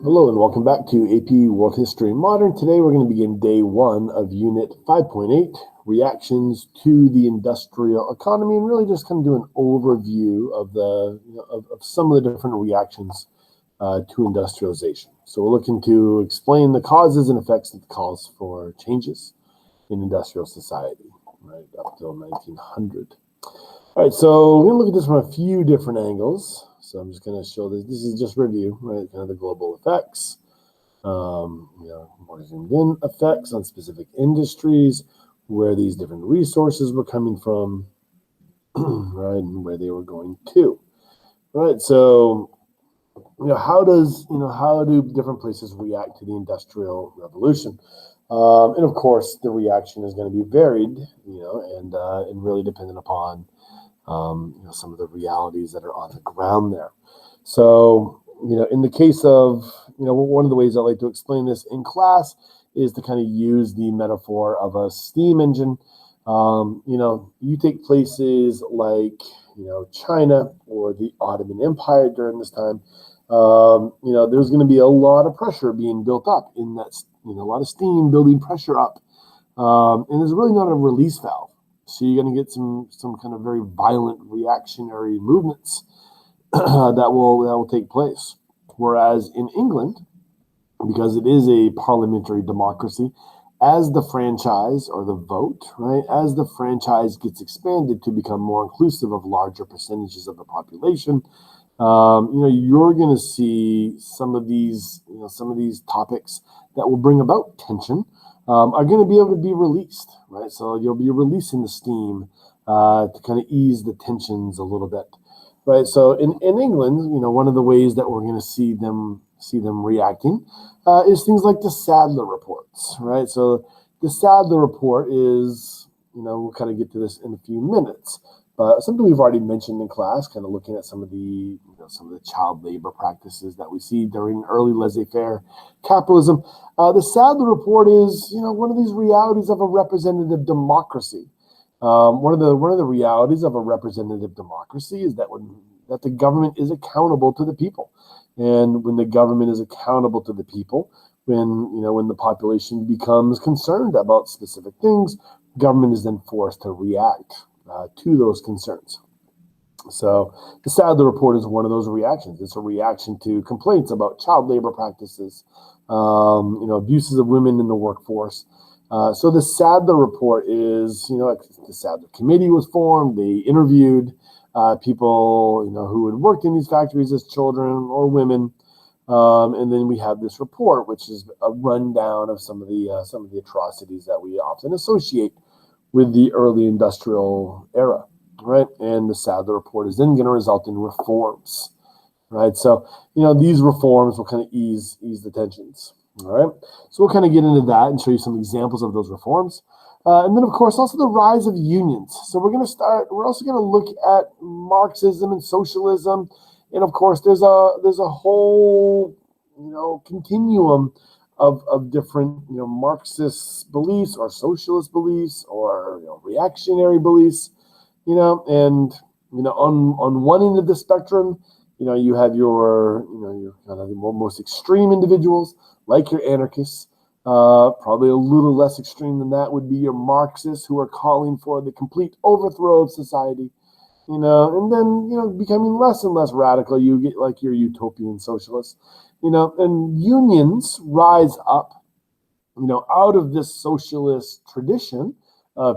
Hello and welcome back to AP World History Modern. Today we're going to begin day 1 of Unit 5.8, Reactions to the Industrial Economy, and really just kind of do an overview of of some of the different reactions to industrialization. So we're looking to explain the causes and effects that calls for changes in industrial society, right, up till 1900. All right, so we're going to look at this from a few different angles. So I'm just going to show this. This is just review, right? Kind of the global effects, more zoomed in effects on specific industries, where these different resources were coming from, right, and where they were going to, right? So, how do different places react to the Industrial Revolution? And of course, the reaction is going to be varied, and really dependent upon some of the realities that are on the ground there. So, in the case of, one of the ways I like to explain this in class is to kind of use the metaphor of a steam engine. You take places like, China or the Ottoman Empire during this time, there's going to be a lot of pressure being built up in that, a lot of steam building pressure up. And there's really not a release valve. So you're going to get some kind of very violent reactionary movements that will take place. Whereas in England, because it is a parliamentary democracy, as the franchise or the vote, right, as the franchise gets expanded to become more inclusive of larger percentages of the population, you're going to see some of these topics that will bring about tension are going to be able to be released, right? So you'll be releasing the steam to kind of ease the tensions a little bit, right? So in England, one of the ways that we're going to see them reacting is things like the Sadler reports, right? So the Sadler report is, we'll kind of get to this in a few minutes, but something we've already mentioned in class, kind of looking at some of the child labor practices that we see during early laissez-faire capitalism. The Sadler report is, one of these realities of a representative democracy. One of the realities of a representative democracy is that the government is accountable to the people, and when the government is accountable to the people, when the population becomes concerned about specific things, government is then forced to react to those concerns. So the Sadler report is one of those reactions. It's a reaction to complaints about child labor practices, abuses of women in the workforce. So the Sadler report is, the Sadler committee was formed. They interviewed people, who had worked in these factories as children or women, and then we have this report, which is a rundown of some of the atrocities that we often associate with the early industrial era. Right, and the Sadler report is then going to result in reforms, right? So, these reforms will kind of ease the tensions. All right, so we'll kind of get into that and show you some examples of those reforms, and then of course also the rise of unions. So we're also going to look at Marxism and socialism, and of course there's a whole continuum of different Marxist beliefs or socialist beliefs or reactionary beliefs. On one end of the spectrum, you have your kind of the most extreme individuals, like your anarchists. Probably a little less extreme than that would be your Marxists, who are calling for the complete overthrow of society. And then, becoming less and less radical, you get like your utopian socialists. And unions rise up, out of this socialist tradition.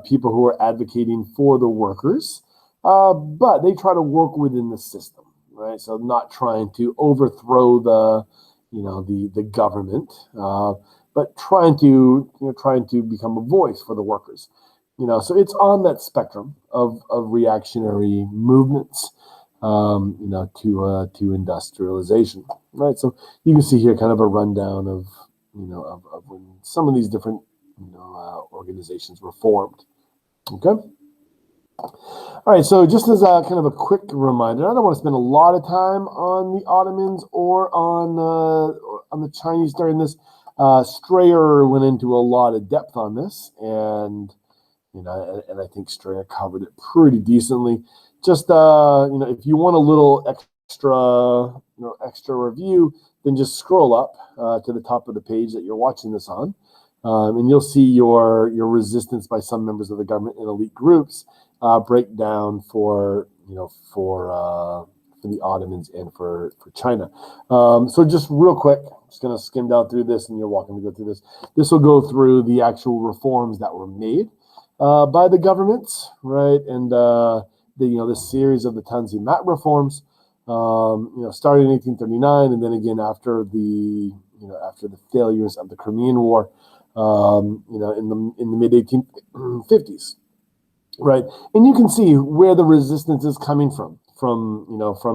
People who are advocating for the workers, but they try to work within the system, right? So not trying to overthrow the government, but trying to become a voice for the workers. So it's on that spectrum of reactionary movements, to industrialization, right? So you can see here kind of a rundown of when some of these different organizations were formed. Okay. All right. So just as a kind of a quick reminder, I don't want to spend a lot of time on the Ottomans or on the Chinese during this. Strayer went into a lot of depth on this, and I think Strayer covered it pretty decently. Just if you want a little extra extra review, then just scroll up to the top of the page that you're watching this on, and you'll see your resistance by some members of the government and elite groups break down for the Ottomans and for China. So just real quick, I'm just going to skim down through this, and you're welcome to go through this. This will go through the actual reforms that were made by the governments, right? And the series of the Tanzimat reforms, started in 1839, and then again after the failures of the Crimean War, in the mid 1850s, right? And you can see where the resistance is coming from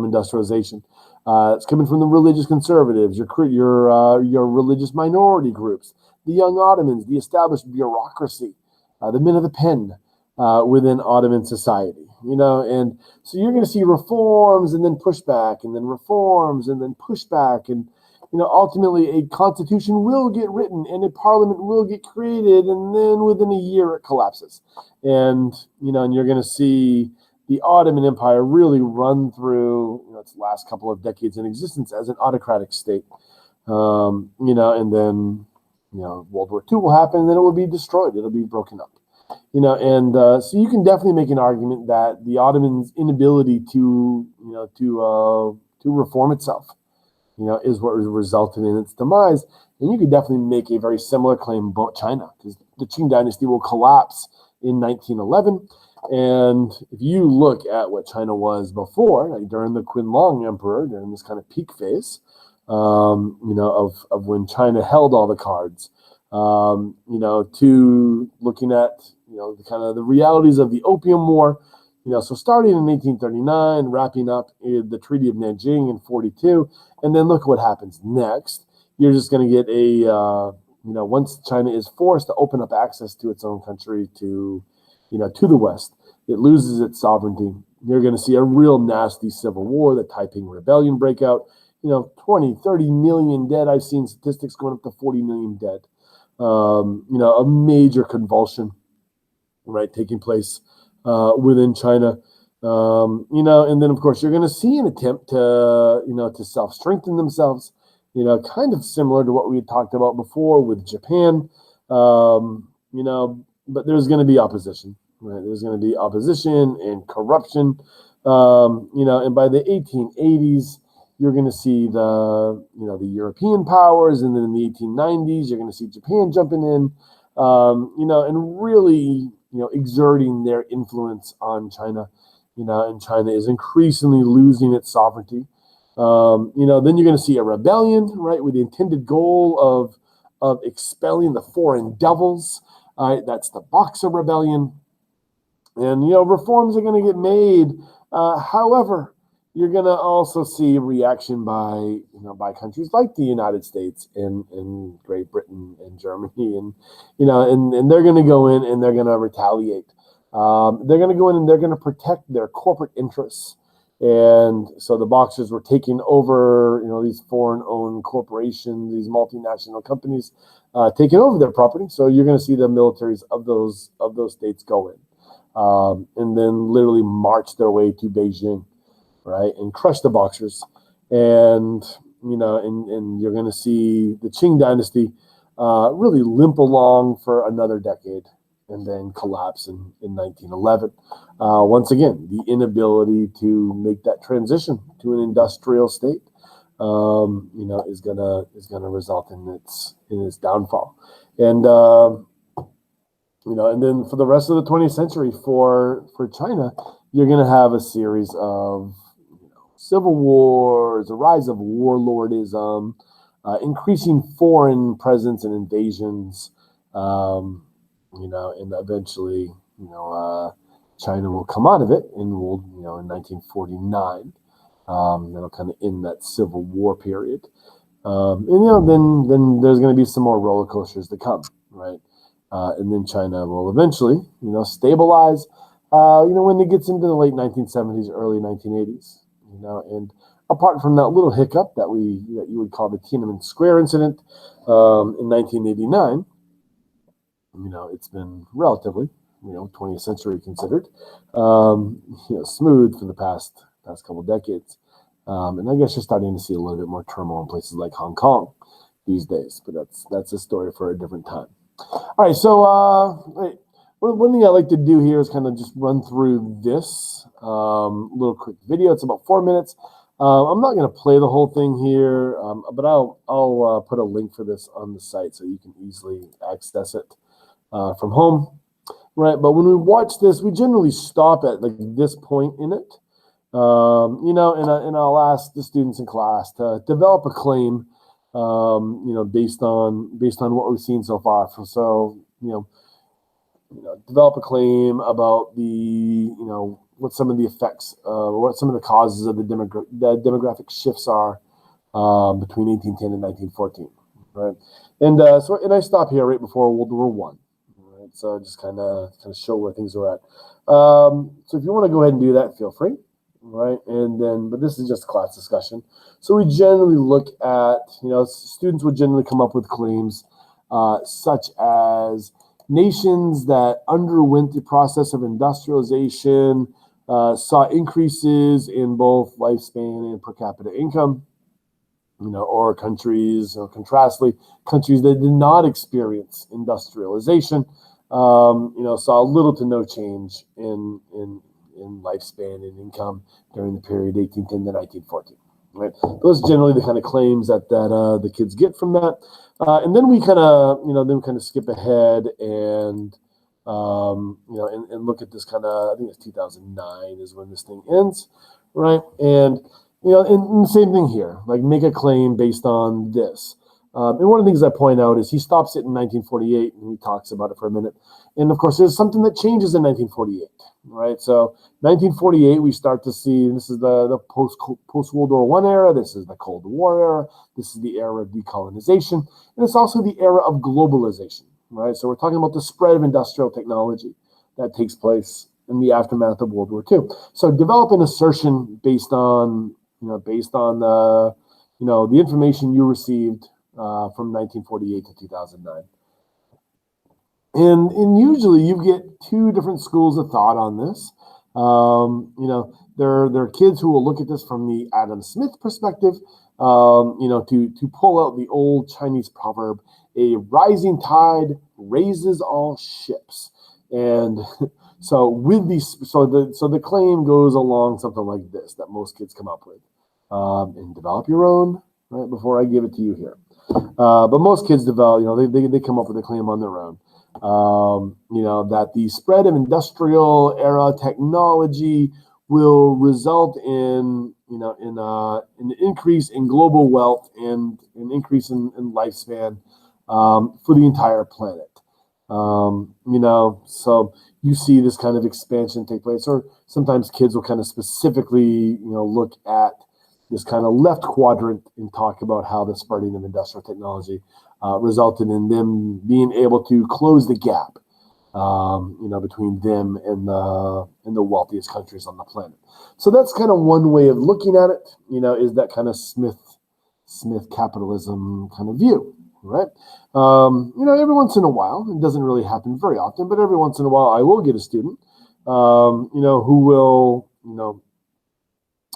industrialization. It's coming from the religious conservatives, your religious minority groups, the young Ottomans, the established bureaucracy, the men of the pen within Ottoman society, and so you're going to see reforms and then pushback and then reforms and then pushback, and ultimately a constitution will get written and a parliament will get created, and then within a year it collapses, and you're going to see the Ottoman Empire really run through its last couple of decades in existence as an autocratic state, and then World War II will happen, and then it will be destroyed. It'll be broken up, and so you can definitely make an argument that the Ottomans' inability to reform itself, is what resulted in its demise. And you could definitely make a very similar claim about China, because the Qing dynasty will collapse in 1911. And if you look at what China was before, like during the Qianlong Emperor, during this kind of peak phase, of when China held all the cards, to looking at, the kind of the realities of the Opium War, so starting in 1839, wrapping up in the Treaty of Nanjing in 42, and then look what happens next. You're just going to get once China is forced to open up access to its own country to the West, it loses its sovereignty. You're going to see a real nasty civil war, the Taiping Rebellion breakout, 20, 30 million dead. I've seen statistics going up to 40 million dead. A major convulsion, right, taking place within China. And then of course you're going to see an attempt to self-strengthen themselves, kind of similar to what we had talked about before with Japan, but there's going to be opposition, right? There's going to be opposition and corruption, and by the 1880s, you're going to see the European powers, and then in the 1890s, you're going to see Japan jumping in, and really, exerting their influence on China, and China is increasingly losing its sovereignty. Then you're going to see a rebellion, right, with the intended goal of expelling the foreign devils. That's the Boxer Rebellion. And, reforms are going to get made. However, you're going to also see reaction by countries like the United States and Great Britain and Germany, and they're going to go in and they're going to retaliate. They're going to go in and they're going to protect their corporate interests. And so the Boxers were taking over, these foreign-owned corporations, these multinational companies, taking over their property. So you're going to see the militaries of those states go in, and then literally march their way to Beijing, right, and crush the Boxers. And and you're going to see the Qing dynasty really limp along for another decade, and then collapse in 1911. Once again, the inability to make that transition to an industrial state, is gonna result in its downfall. And and then for the rest of the 20th century, for China, you're gonna have a series of civil wars, a rise of warlordism, increasing foreign presence and invasions. And eventually, China will come out of it, and will, in 1949, that'll kind of end that civil war period. Then there's going to be some more roller coasters to come, right? And then China will eventually, stabilize, when it gets into the late 1970s, early 1980s, and apart from that little hiccup that you would call the Tiananmen Square incident in 1989. It's been relatively, 20th century considered, smooth for the past couple decades. And I guess you're starting to see a little bit more turmoil in places like Hong Kong these days, but that's a story for a different time. All right, so one thing I like to do here is kind of just run through this little quick video. It's about 4 minutes. I'm not going to play the whole thing here, but I'll put a link for this on the site so you can easily access it from home, right? But when we watch this, we generally stop at like this point in it, and I'll ask the students in class to develop a claim, based on what we've seen so far. So develop a claim about what some of the effects, what some of the causes of the demographic shifts are between 1810 and 1914, right? And I stop here right before World War I, right? So just kind of show where things are at. So if you want to go ahead and do that, feel free, right? But this is just class discussion. So we generally look at, students would generally come up with claims such as nations that underwent the process of industrialization saw increases in both lifespan and per capita income, or countries, or contrastly, countries that did not experience industrialization, saw little to no change in lifespan and income during the period 1810 to 1914. Right, those are generally the kind of claims that the kids get from that, and then we kind of skip ahead and and look at this kind of, I think it's 2009 is when this thing ends, right? And and the same thing here, like make a claim based on this. And one of the things I point out is he stops it in 1948 and he talks about it for a minute. And of course, there's something that changes in 1948, right? So 1948, we start to see, this is the post-World War I era, this is the Cold War era, this is the era of decolonization, and it's also the era of globalization, right? So we're talking about the spread of industrial technology that takes place in the aftermath of World War II. So develop an assertion based on the information you received from 1948 to 2009. And usually you get two different schools of thought on this. There are kids who will look at this from the Adam Smith perspective, to pull out the old Chinese proverb, a rising tide raises all ships. And so the claim goes along something like this that most kids come up with. And develop your own, right, before I give it to you here. But most kids develop, they come up with a claim on their own. That the spread of industrial era technology will result in an increase in global wealth and an increase in lifespan for the entire planet. So you see this kind of expansion take place, or sometimes kids will kind of specifically, look at this kind of left quadrant and talk about how the spreading of industrial technology resulted in them being able to close the gap, between them and the wealthiest countries on the planet. So that's kind of one way of looking at it, is that kind of Smith capitalism kind of view, right? Every once in a while, it doesn't really happen very often, but every once in a while, I will get a student,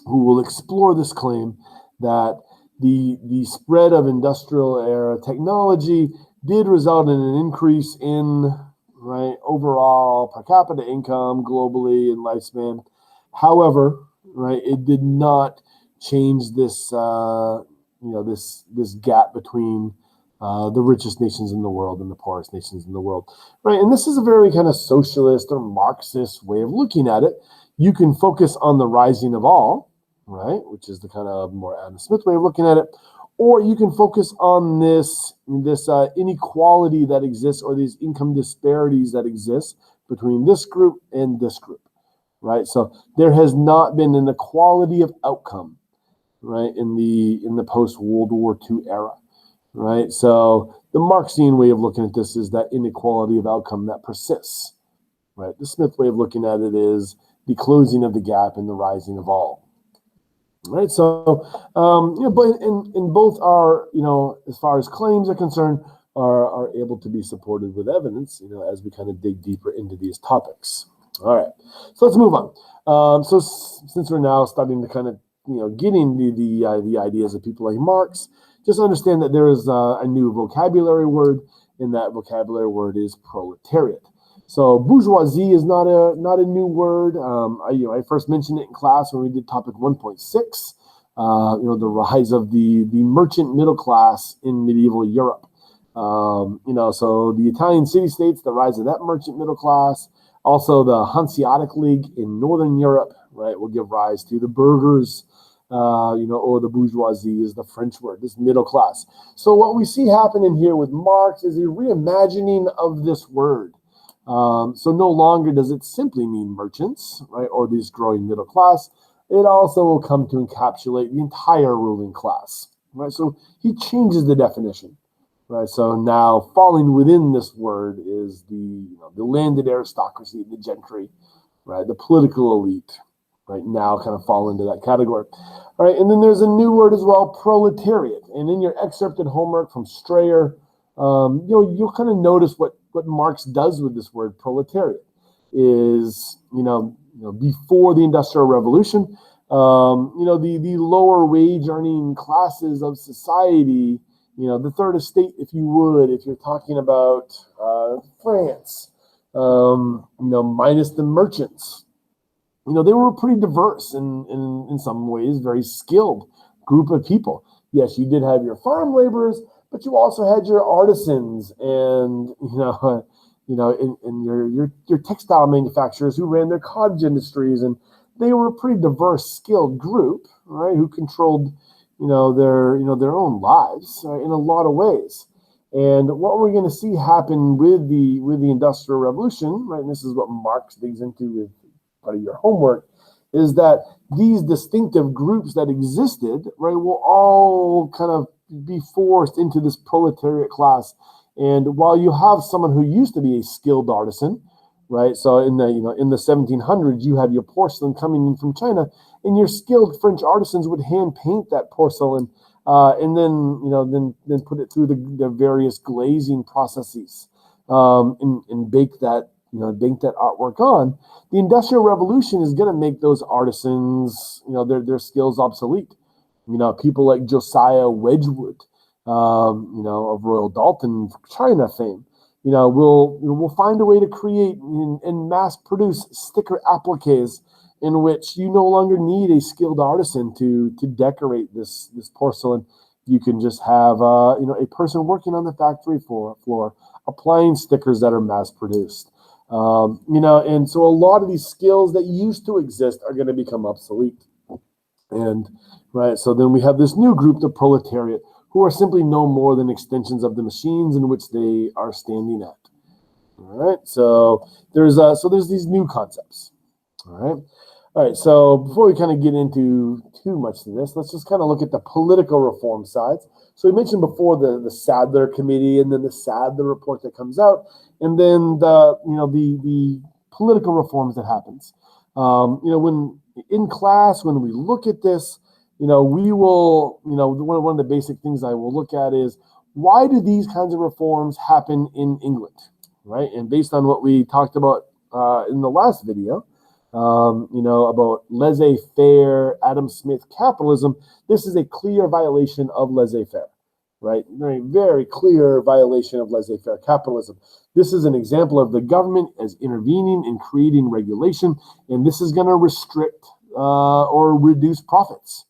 who will explore this claim that the spread of industrial era technology did result in an increase in overall per capita income globally and lifespan. However, it did not change this this gap between the richest nations in the world and the poorest nations in the world, right? And this is a very kind of socialist or Marxist way of looking at it. You can focus on the rising of all, right, which is the kind of more Adam Smith way of looking at it, or you can focus on this inequality that exists, or these income disparities that exist between this group and this group, right? So there has not been an equality of outcome, right, in the post-World War II era, right? So the Marxian way of looking at this is that inequality of outcome that persists, right? The Smith way of looking at it is the closing of the gap and the rising of all. Right, so but in both are, as far as claims are concerned, are able to be supported with evidence, as we kind of dig deeper into these topics. All right, so let's move on. So since we're now starting to kind of getting the ideas of people like Marx, just understand that there is a new vocabulary word, and that vocabulary word is proletariat. So bourgeoisie is not a new word. I first mentioned it in class when we did topic 1.6. The rise of the merchant middle class in medieval Europe. So the Italian city-states, the rise of that merchant middle class. Also, the Hanseatic League in Northern Europe, right, will give rise to the burghers, or the bourgeoisie is the French word, this middle class. So what we see happening here with Marx is a reimagining of this word. So no longer does it simply mean merchants, right, or this growing middle class. It also will come to encapsulate the entire ruling class, right? So he changes the definition, right? So now falling within this word is the landed aristocracy, the gentry, right? The political elite, right? Now kind of fall into that category. All right, and then there's a new word as well, proletariat. And in your excerpted homework from Strayer, you'll kind of notice what Marx does with this word proletariat is, before the Industrial Revolution, the lower wage earning classes of society, the third estate, if you would, if you're talking about France, minus the merchants, they were pretty diverse and in some ways very skilled group of people. Yes, you did have your farm laborers, but you also had your artisans and your textile manufacturers who ran their cottage industries, and they were a pretty diverse, skilled group, right? Who controlled, their own lives in a lot of ways. And what we're going to see happen with the Industrial Revolution, right? And this is what Marx digs into with part of your homework, is that these distinctive groups that existed, right, will all kind of be forced into this proletariat class. And while you have someone who used to be a skilled artisan, right? So in the 1700s, you have your porcelain coming in from China, and your skilled French artisans would hand paint that porcelain, and then put it through the various glazing processes, and bake that artwork on. The Industrial Revolution is going to make those artisans, their skills obsolete. People like Josiah Wedgwood, of Royal Dalton, China fame, will find a way to create and mass produce sticker appliques in which you no longer need a skilled artisan to decorate this porcelain. You can just have a person working on the factory floor applying stickers that are mass produced. And so a lot of these skills that used to exist are going to become obsolete. And right, so then we have this new group, the proletariat, who are simply no more than extensions of the machines in which they are standing at. All right, so there's these new concepts. All right. So before we kind of get into too much of this, let's just kind of look at the political reform sides. So we mentioned before the Sadler Committee, and then the Sadler report that comes out, and then the political reforms that happens. When in class, when we look at this, we will, one of the basic things I will look at is, why do these kinds of reforms happen in England, right? And based on what we talked about in the last video, about laissez-faire, Adam Smith capitalism, this is a clear violation of laissez-faire, right? Very, very clear violation of laissez-faire capitalism. This is an example of the government as intervening and creating regulation, and this is going to restrict or reduce profits.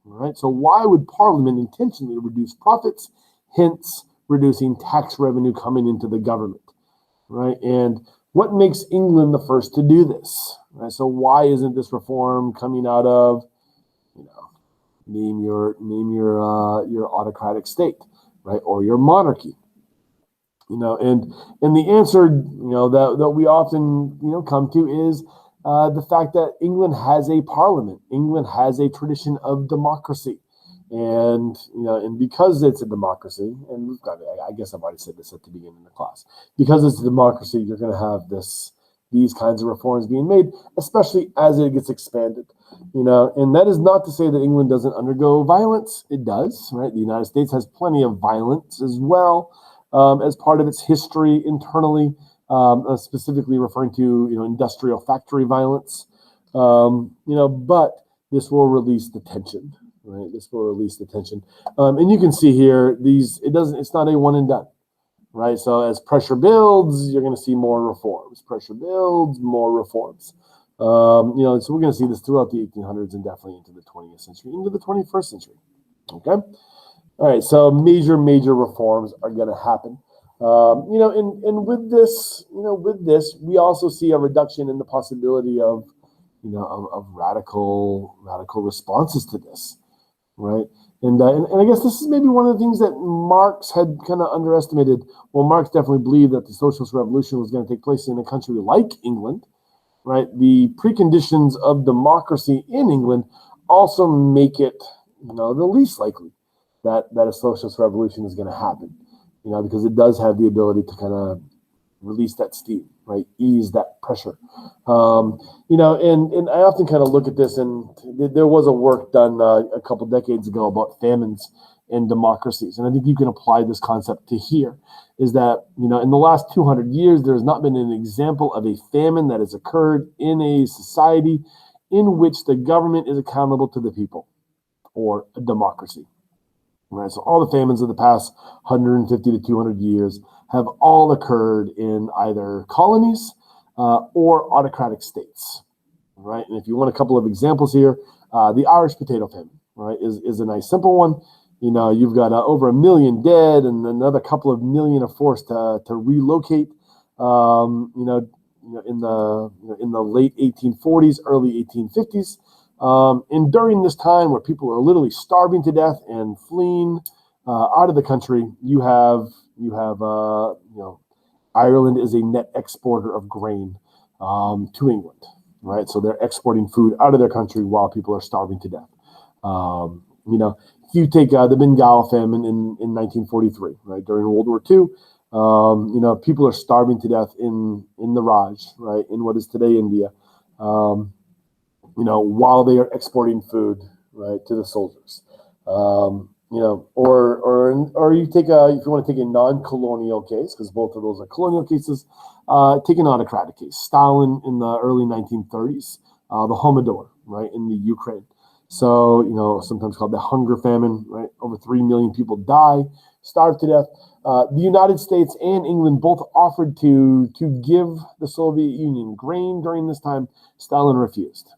All right. So why would Parliament intentionally reduce profits, hence reducing tax revenue coming into the government, right? And what makes England the first to do this? Right? So why isn't this reform coming out of, name your autocratic state, right, or your monarchy? And the answer, that we often come to is the fact that England has a parliament. England has a tradition of democracy, and because it's a democracy, and I guess I've already said this at the beginning of the class, because it's a democracy, you're going to have these kinds of reforms being made, especially as it gets expanded. And that is not to say that England doesn't undergo violence. It does, right? The United States has plenty of violence as well, as part of its history internally. Specifically referring to industrial factory violence, but this will release the tension, right? This will release the tension. And you can see here, it's not a one and done, right? So as pressure builds, you're going to see more reforms. Pressure builds, more reforms. So we're going to see this throughout the 1800s and definitely into the 20th century, into the 21st century. Okay. All right. So major reforms are going to happen. And with this, we also see a reduction in the possibility of radical responses to this, right? And I guess this is maybe one of the things that Marx had kind of underestimated. Well, Marx definitely believed that the socialist revolution was going to take place in a country like England, right? The preconditions of democracy in England also make it, the least likely that a socialist revolution is going to happen, because it does have the ability to kind of release that steam, right? Ease that pressure. And I often kind of look at this, and there was a work done a couple decades ago about famines and democracies. And I think you can apply this concept to here, is that, in the last 200 years, there's not been an example of a famine that has occurred in a society in which the government is accountable to the people, or a democracy. Right, so all the famines of the past 150 to 200 years have all occurred in either colonies or autocratic states, right? And if you want a couple of examples here, the Irish potato famine, right, is a nice simple one. You've got over 1 million dead, and another couple of million are forced to relocate. In the late 1840s, early 1850s. And during this time where people are literally starving to death and fleeing out of the country, you have Ireland is a net exporter of grain to England, right? So they're exporting food out of their country while people are starving to death. If you take the Bengal Famine in 1943, right, during World War II, people are starving to death in the Raj, right, in what is today India. While they are exporting food, right, to the soldiers. Or you take if you want to take a non-colonial case, because both of those are colonial cases, take an autocratic case. Stalin in the early 1930s, the Holodomor, right, in the Ukraine. So, sometimes called the hunger famine, right? Over 3 million people die, starved to death. The United States and England both offered to give the Soviet Union grain during this time. Stalin refused.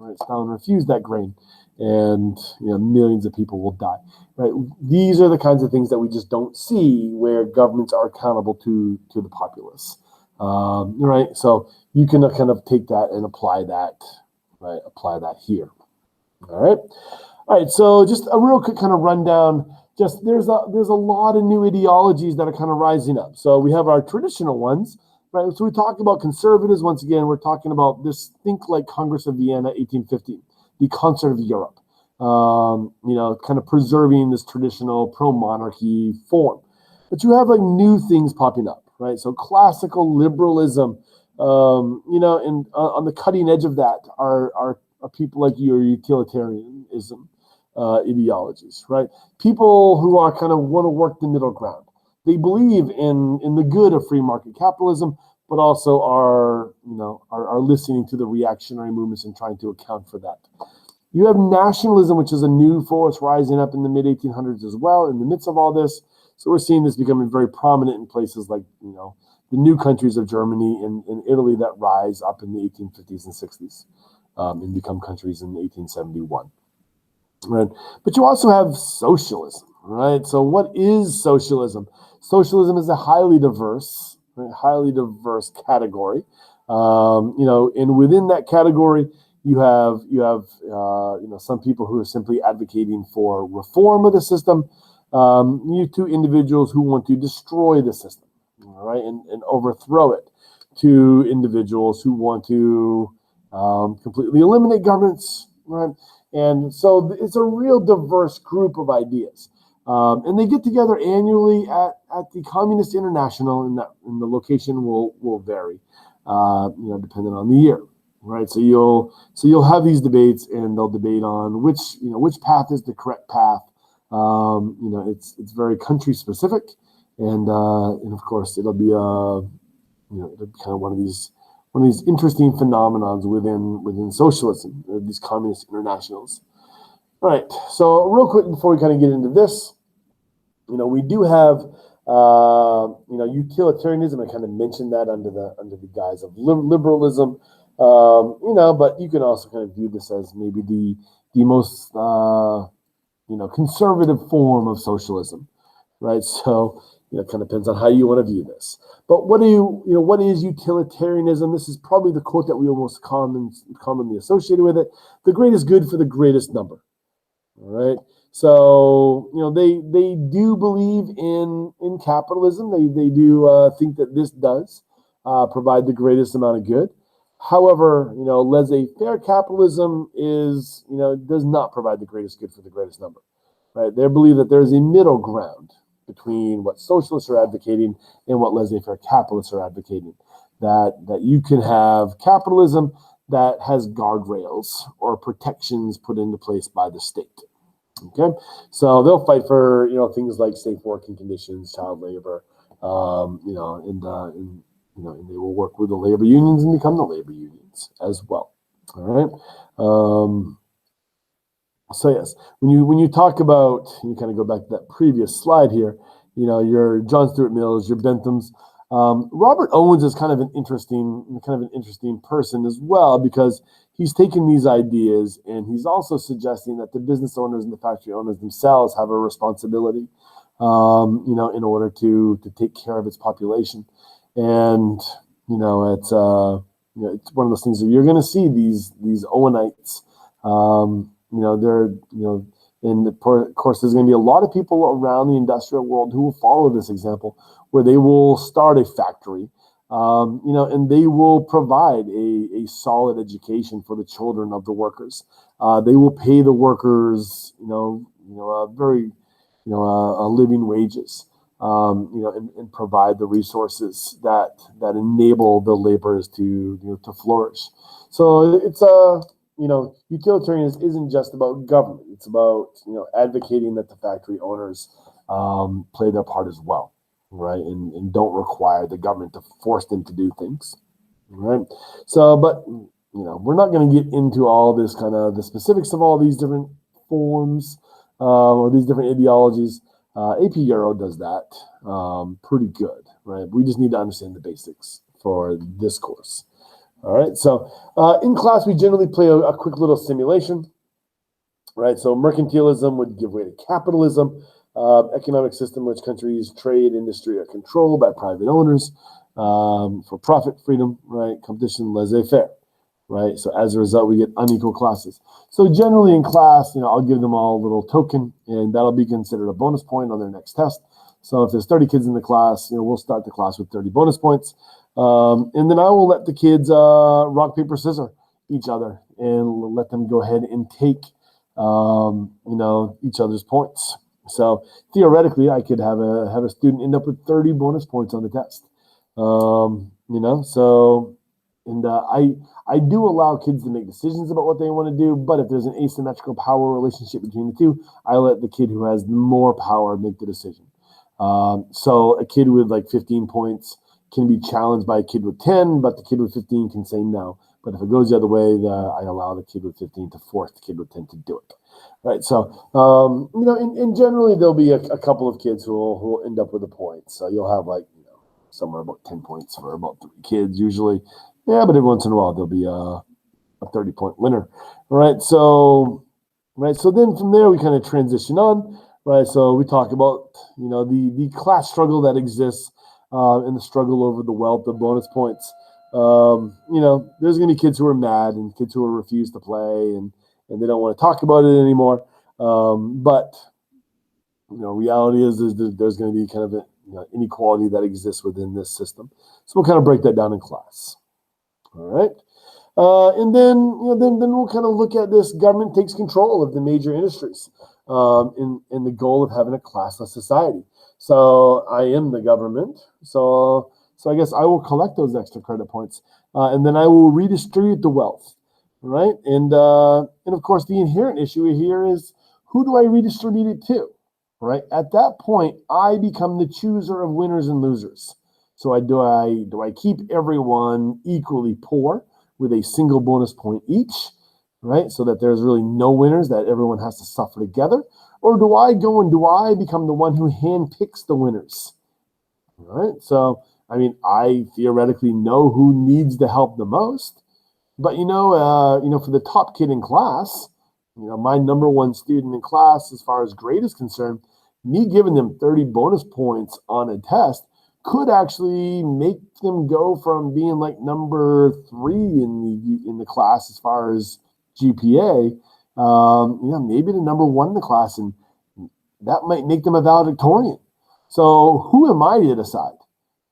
Right, Stalin refused that grain, and millions of people will die. Right, these are the kinds of things that we just don't see where governments are accountable to the populace. Right, so you can kind of take that and apply that, right? Apply that here. All right. So just a real quick kind of rundown. Just there's a lot of new ideologies that are kind of rising up. So we have our traditional ones. Right, so we talked about conservatives. Once again, we're talking about this Think Like Congress of Vienna, 1815, the concert of Europe, kind of preserving this traditional pro-monarchy form. But you have like new things popping up, right? So classical liberalism, and on the cutting edge of that are people like your utilitarianism ideologies, right? People who are kind of want to work the middle ground. They believe in the good of free market capitalism, but also are listening to the reactionary movements and trying to account for that. You have nationalism, which is a new force rising up in the mid-1800s as well, in the midst of all this. So we're seeing this becoming very prominent in places like, the new countries of Germany and Italy that rise up in the 1850s and 60s and become countries in 1871. Right? But you also have socialism, right? So what is socialism? Socialism is a highly diverse category. And within that category, you have some people who are simply advocating for reform of the system. You two individuals who want to destroy the system, all right, and overthrow it. To individuals who want to completely eliminate governments, right? And so it's a real diverse group of ideas. And they get together annually at the Communist International, and the location will vary, depending on the year, right? So you'll have these debates, and they'll debate on which path is the correct path. It's very country specific, and of course it'll be it'll be kind of one of these one of these interesting phenomenons within socialism, these communist internationals. All right, so real quick before we kind of get into this, we do have utilitarianism. I kind of mentioned that under the guise of liberalism, but you can also kind of view this as maybe the most conservative form of socialism, right? So it kind of depends on how you want to view this. But what is utilitarianism? This is probably the quote that we most commonly associated with it: the greatest good for the greatest number. All right. So they do believe in capitalism. They do think that this does provide the greatest amount of good. However, laissez-faire capitalism does not provide the greatest good for the greatest number. Right? They believe that there is a middle ground between what socialists are advocating and what laissez-faire capitalists are advocating. That you can have capitalism that has guardrails or protections put into place by the state. Okay, so they'll fight for things like safe working conditions, child labor, and they will work with the labor unions and become the labor unions as well. All right. So yes, when you talk about, you kind of go back to that previous slide here, your John Stuart Mills, your Benthams. Robert Owens is kind of an interesting person as well, because he's taken these ideas and he's also suggesting that the business owners and the factory owners themselves have a responsibility, in order to take care of its population. And it's one of those things that you're going to see these Owenites. And of course, there's going to be a lot of people around the industrial world who will follow this example, where they will start a factory, and they will provide a solid education for the children of the workers. They will pay the workers, very, living wages, and provide the resources that enable the laborers to flourish. So it's utilitarianism isn't just about government. It's about advocating that the factory owners play their part as well, right? And don't require the government to force them to do things, right? So, but we're not going to get into all this kind of the specifics of all these different forms or these different ideologies. AP Euro does that pretty good, right? We just need to understand the basics for this course. All right, so in class, we generally play a quick little simulation, right? So mercantilism would give way to capitalism, economic system in which countries, trade, industry are controlled by private owners for profit, freedom, right? Competition, laissez-faire, right? So as a result, we get unequal classes. So generally in class, I'll give them all a little token, and that'll be considered a bonus point on their next test. So if there's 30 kids in the class, we'll start the class with 30 bonus points. And then I will let the kids rock, paper, scissors each other and let them go ahead and take, each other's points. So theoretically, I could have a student end up with 30 bonus points on the test. I do allow kids to make decisions about what they want to do, but if there's an asymmetrical power relationship between the two, I let the kid who has more power make the decision. So a kid with like 15 points can be challenged by a kid with 10, but the kid with 15 can say no. But if it goes the other way, I allow the kid with 15 to force the kid with 10 to do it. Right. So, and generally there'll be a couple of kids who will end up with a point. So you'll have somewhere about 10 points for about 3 kids usually. Yeah, but every once in a while there'll be a 30-point winner. Right. So then from there we kind of transition on. Right. So we talk about, the class struggle that exists and the struggle over the wealth of bonus points. There's going to be kids who are mad and kids who will refuse to play and they don't want to talk about it anymore. But reality is there's going to be kind of an inequality that exists within this system. So we'll kind of break that down in class. All right. And then we'll kind of look at this. Government takes control of the major industries in the goal of having a classless society. So I am the government. So I guess I will collect those extra credit points, and then I will redistribute the wealth, right? And of course, the inherent issue here is, who do I redistribute it to, right? At that point, I become the chooser of winners and losers. So do I keep everyone equally poor with a single bonus point each, right? So that there's really no winners, that everyone has to suffer together. Or do I become the one who handpicks the winners, right? So, I mean, I theoretically know who needs the help the most, but for the top kid in class, my number one student in class, as far as grade is concerned, me giving them 30 bonus points on a test could actually make them go from being like number 3 in the class as far as GPA, maybe to number 1 in the class, and that might make them a valedictorian. So who am I to decide,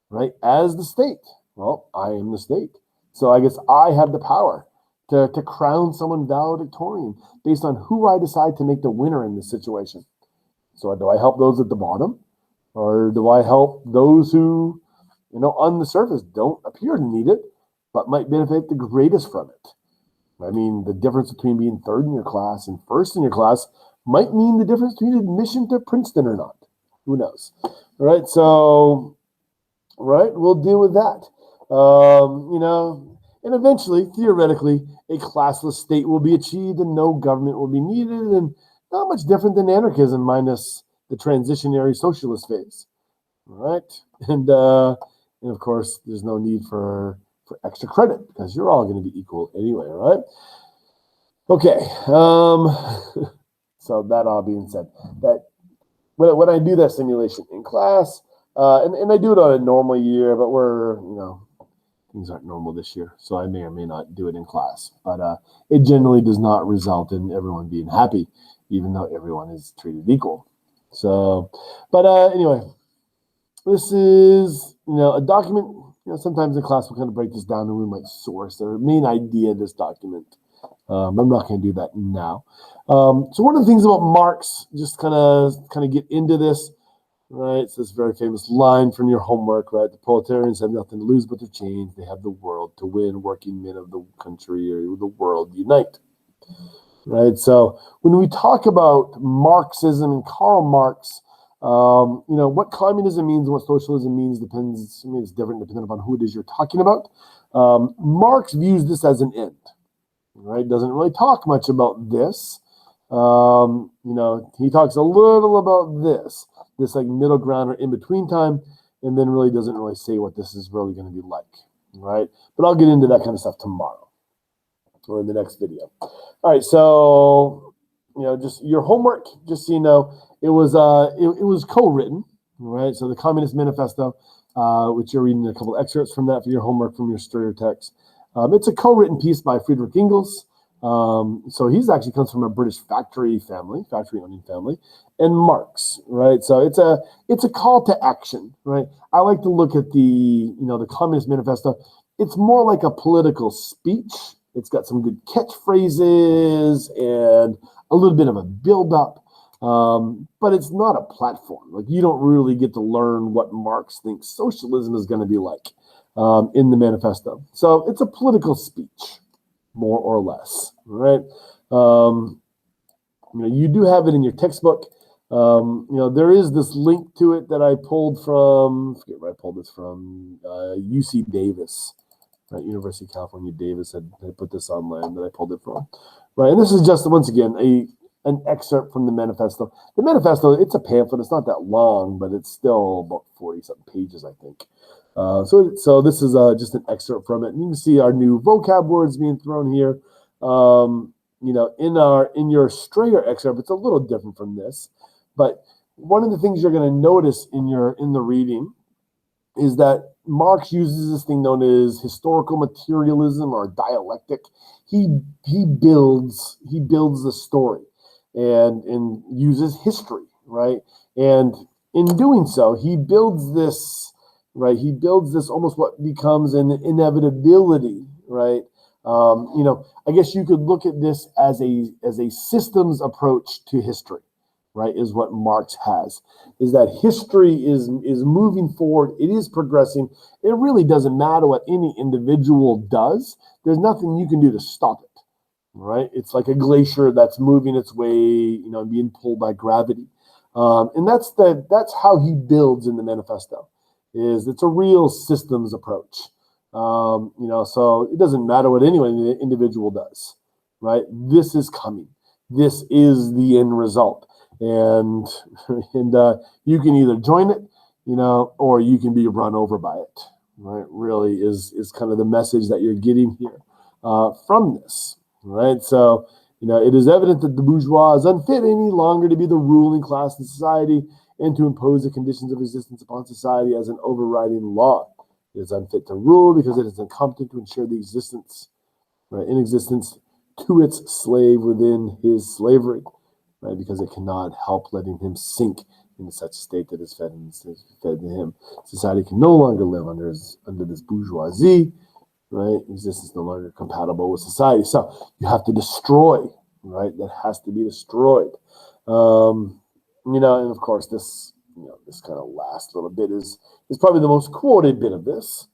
right? As the state, well, I am the state. So I guess I have the power to crown someone valedictorian based on who I decide to make the winner in this situation. So do I help those at the bottom, or do I help those who, on the surface don't appear to need it, but might benefit the greatest from it? I mean, the difference between being 3rd in your class and 1st in your class might mean the difference between admission to Princeton or not. Who knows? All right, so, right, we'll deal with that. And eventually, theoretically, a classless state will be achieved and no government will be needed, and not much different than anarchism minus the transitionary socialist phase. All right, and of course, there's no need for extra credit because you're all going to be equal anyway, right? Okay, so that all being said, that when I do that simulation in class, and I do it on a normal year, but things aren't normal this year, so I may or may not do it in class. But it generally does not result in everyone being happy, even though everyone is treated equal. So, but anyway, this is, a document. Sometimes in class we'll kind of break this down and we might source the main idea of this document. I'm not going to do that now. So one of the things about Marx, just kind of get into this, right? It's this very famous line from your homework, right? The proletarians have nothing to lose but their chains. They have the world to win. Working men of the country or the world unite, right? So when we talk about Marxism and Karl Marx, what communism means and what socialism means it's different depending upon who it is you're talking about. Marx views this as an end, right? Doesn't really talk much about this. He talks a little about this like middle ground or in between time, and then really doesn't really say what this is really going to be like, right? But I'll get into that kind of stuff tomorrow or in the next video. All right, so just your homework, just so you know, it was co-written, right? So the Communist Manifesto, which you're reading a couple excerpts from that for your homework from your Strayer text. It's a co-written piece by Friedrich Engels. So he's actually comes from a British factory owning family, and Marx, right? So it's a call to action, right? I like to look at the Communist Manifesto. It's more like a political speech. It's got some good catchphrases and a little bit of a build-up, but it's not a platform. Like, you don't really get to learn what Marx thinks socialism is going to be like in the manifesto. So it's a political speech, more or less, right? You do have it in your textbook. There is this link to it that I pulled from, I forget where I pulled this from, UC Davis, right? University of California, Davis had put this online that I pulled it from, right? And this is just, once again, an excerpt from the manifesto. The manifesto, it's a pamphlet. It's not that long, but it's still about 40-something pages, I think. So this is just an excerpt from it. And you can see our new vocab words being thrown here. In your Strayer excerpt, it's a little different from this. But one of the things you're going to notice in the reading is that Marx uses this thing known as historical materialism or dialectic. He builds the story and uses history, right? And in doing so, he builds this, right? He builds this almost what becomes an inevitability, right? I guess you could look at this as a systems approach to history, right? Is what Marx has, is that history is moving forward. It is progressing. It really doesn't matter what any individual does. There's nothing you can do to stop it, right? It's like a glacier that's moving its way, being pulled by gravity. And that's how he builds in the manifesto, is it's a real systems approach. So it doesn't matter what any individual does, right? This is coming. This is the end result, and you can either join it, or you can be run over by it. Right? Really is kind of the message that you're getting here from this, right? So it is evident that the bourgeois is unfit any longer to be the ruling class in society and to impose the conditions of existence upon society as an overriding law. It is unfit to rule because it is incompetent to ensure the existence, right, in existence to its slave within his slavery, right, because it cannot help letting him sink into such a state that is fed to him. Society can no longer live under this bourgeoisie, right? Existence no longer compatible with society. So you have to destroy, right? That has to be destroyed. And of course this kind of last little bit is probably the most quoted bit of this,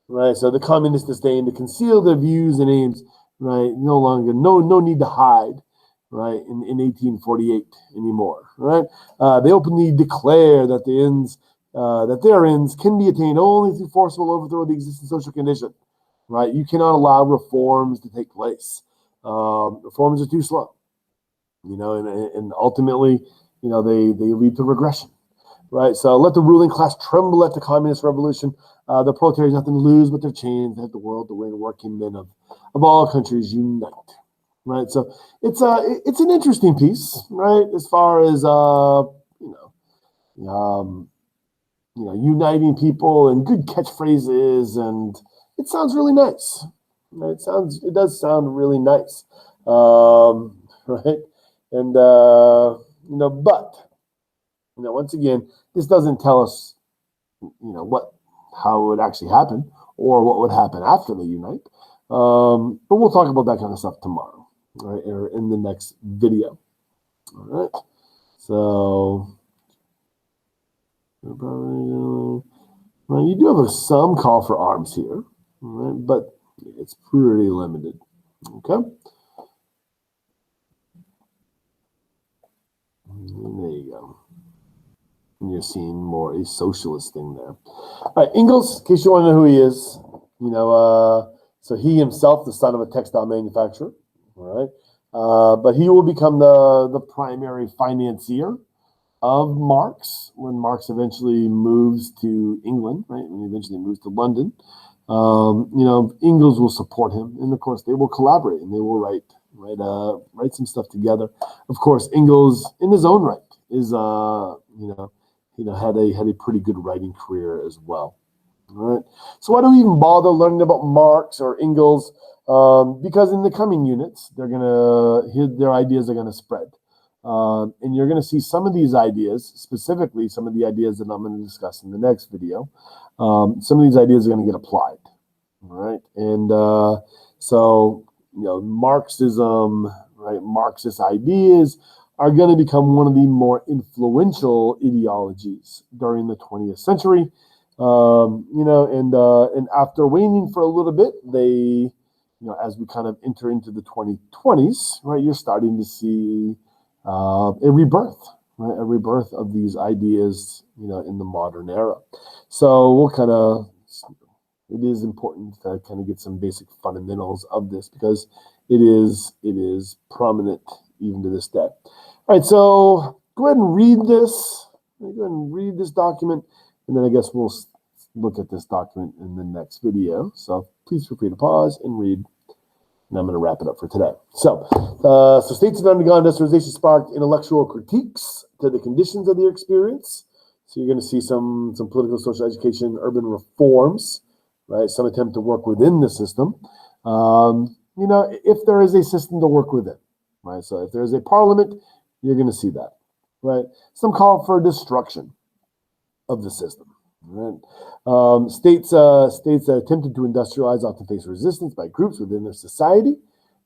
right? So the communists disdain to conceal their views and aims, right? No need to hide, right? In 1848 anymore, right? They openly declare that their ends can be attained only through forcible overthrow of the existing social condition, right? You cannot allow reforms to take place. Reforms are too slow, and ultimately, they lead to regression, right? So let the ruling class tremble at the communist revolution. The proletariat have nothing to lose but their chains. They have the world to win. Working men of all countries unite, right? So it's an interesting piece, right? As far as uniting people and good catchphrases, and it sounds really nice. Right? It does sound really nice, right? And but once again, this doesn't tell us how it would actually happen or what would happen after they unite. But we'll talk about that kind of stuff tomorrow, right? Or in the next video. All right. So you do have some call for arms here, right? But it's pretty limited. Okay. And there you go. And you're seeing more a socialist thing there. All right, Engels, in case you want to know who he is, so he himself, the son of a textile manufacturer, all right, but he will become the primary financier of Marx when Marx eventually moves to England, right? When he eventually moves to London, Engels will support him, and of course they will collaborate and they will write some stuff together. Of course, Engels, in his own right, is had a pretty good writing career as well. All right. So why do we even bother learning about Marx or Engels? Because in the coming units, their ideas are gonna spread. And you're going to see some of these ideas, specifically some of the ideas that I'm going to discuss in the next video. Some of these ideas are going to get applied, all right? And so, Marxism, right? Marxist ideas are going to become one of the more influential ideologies during the 20th century. And after waning for a little bit, they, as we kind of enter into the 2020s, right? You're starting to see a rebirth, right? A rebirth of these ideas, in the modern era. So it is important to kind of get some basic fundamentals of this because it is prominent even to this day. All right, so go ahead and read this. Go ahead and read this document, and then I guess we'll look at this document in the next video. So please feel free to pause and read. And I'm going to wrap it up for today. So states that undergone industrialization sparked intellectual critiques to the conditions of their experience. So you're going to see some political, social, education, urban reforms, right? Some attempt to work within the system. If there is a system to work within, right? So if there's a parliament, you're going to see that, right? Some call for destruction of the system. Right. States that attempted to industrialize often face resistance by groups within their society.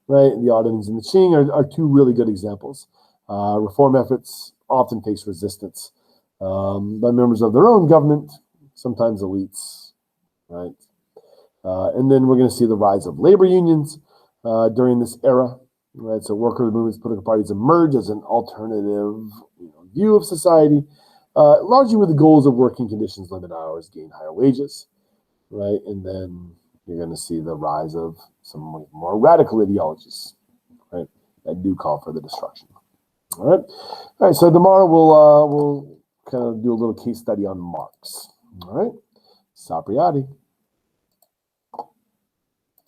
Right, the Ottomans and the Qing are two really good examples. Reform efforts often face resistance by members of their own government, sometimes elites. Right, and then we're going to see the rise of labor unions during this era. Right, so worker movements, political parties emerge as an alternative view of society. largely with the goals of working conditions, limit hours, gain higher wages, right? And then you're going to see the rise of some more radical ideologies, right, that do call for the destruction. All right. So tomorrow we'll kind of do a little case study on Marx. All right. Sapriati.